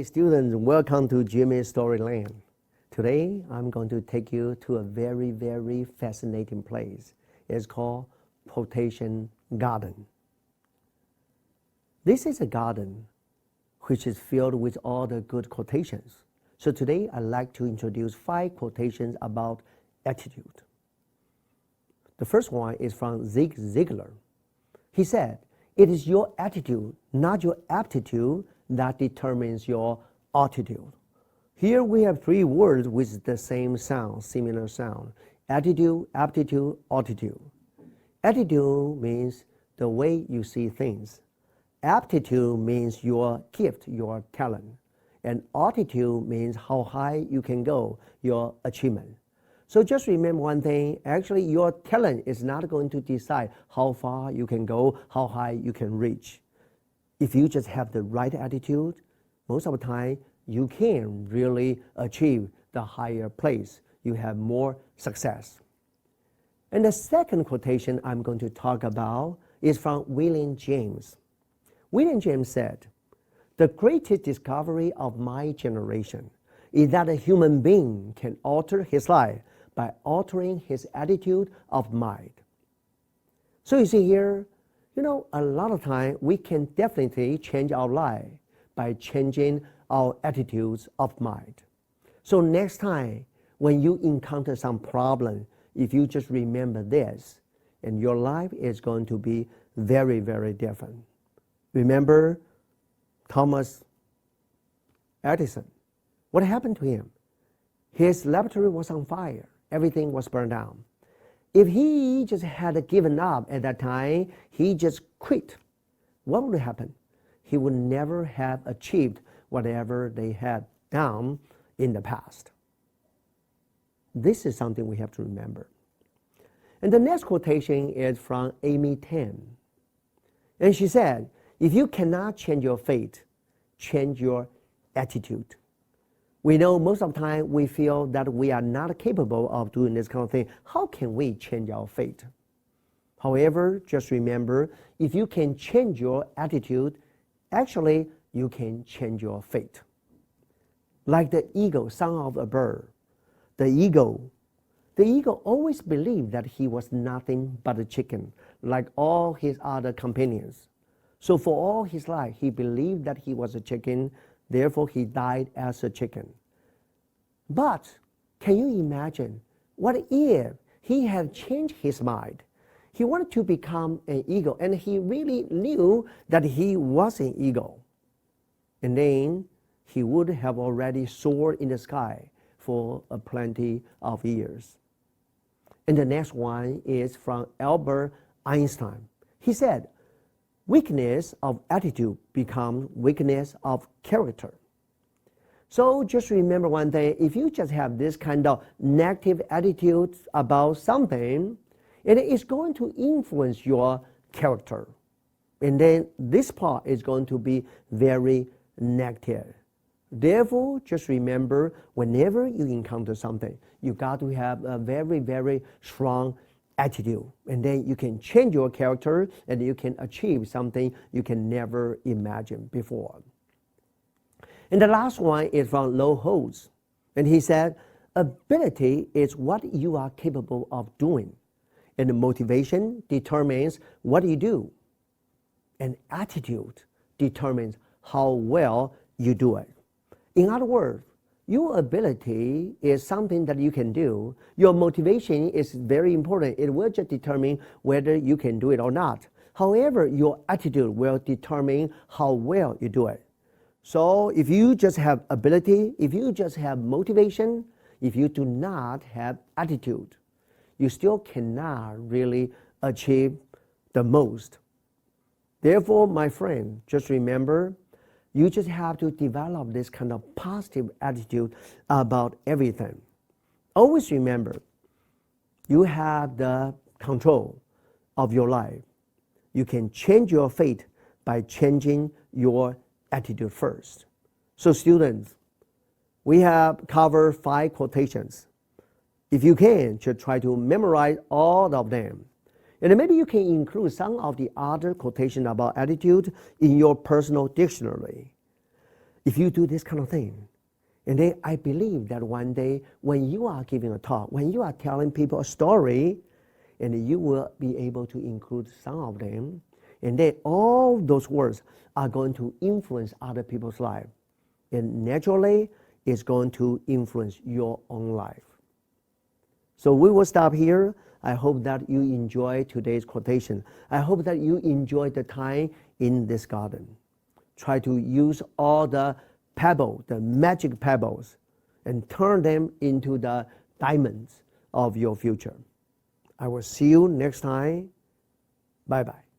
Hi students, welcome to Jimmy's Storyland. Today I'm going to take you to a very fascinating place. It's called Quotation Garden. This is a garden which is filled with all the good quotations. So today I'd like to introduce 5 quotations about attitude. The first one is from Zig Ziglar. He said, "It is your attitude, not your aptitude, that determines your altitude." Here we have 3 words with the same sound, similar sound. Attitude, aptitude, altitude. Attitude means the way you see things. Aptitude means your gift, your talent. And altitude means how high you can go, your achievement. So just remember one thing, actually your talent is not going to decide how far you can go, how high you can reach. If you just have the right attitude, most of the time you can really achieve the higher place. You have more success. And the second quotation I'm going to talk about is from William James. William James said, "The greatest discovery of my generation is that a human being can alter his life by altering his attitude of mind." So you see here, a lot of time we can definitely change our life by changing our attitudes of mind. So next time when you encounter some problem, if you just remember this, and your life is going to be very different. Remember Thomas Edison. What happened to him? His laboratory was on fire. Everything was burned down. If he just had given up at that time, he just quit, what would happen? He would never have achieved whatever they had done in the past. This is something we have to remember. And the next quotation is from Amy Tan. And she said, "If you cannot change your fate, change your attitude." We know most of the time we feel that we are not capable of doing this kind of thing. How can we change our fate? However, just remember, if you can change your attitude, actually you can change your fate. Like the eagle, son of a bird. The eagle always believed that he was nothing but a chicken, like all his other companions. So for all his life, he believed that he was a chicken. Therefore, he died as a chicken. But can you imagine, what if he had changed his mind? He wanted to become an eagle, and he really knew that he was an eagle. And then he would have already soared in the sky for plenty of years. And the next one is from Albert Einstein. He said, "Weakness of attitude becomes weakness of character." So just remember one thing, if you just have this kind of negative attitude about something, it is going to influence your character. And then this part is going to be very negative. Therefore, just remember, whenever you encounter something, you got to have a very strong attitude. And then you can change your character and you can achieve something you can never imagine before. And the last one is from Lou Holtz. And he said, "Ability is what you are capable of doing. And the motivation determines what you do. And attitude determines how well you do it." In other words, your ability is something that you can do. Your motivation is very important. It will just determine whether you can do it or not. However, your attitude will determine how well you do it. So if you just have ability, if you just have motivation, if you do not have attitude, you still cannot really achieve the most. Therefore, my friend, just remember, you just have to develop this kind of positive attitude about everything. Always remember, you have the control of your life. You can change your fate by changing your attitude first. So students, we have covered 5 quotations. If you can, just try to memorize all of them. And maybe you can include some of the other quotations about attitude in your personal dictionary. if you do this kind of thing. And then I believe that one day when you are giving a talk, when you are telling people a story, and you will be able to include some of them, and then all those words are going to influence other people's life. And naturally, it's going to influence your own life. So we will stop here. I hope that you enjoy today's quotation. I hope that you enjoy the time in this garden. Try to use all the pebbles, the magic pebbles, and turn them into the diamonds of your future. I will see you next time. Bye-bye.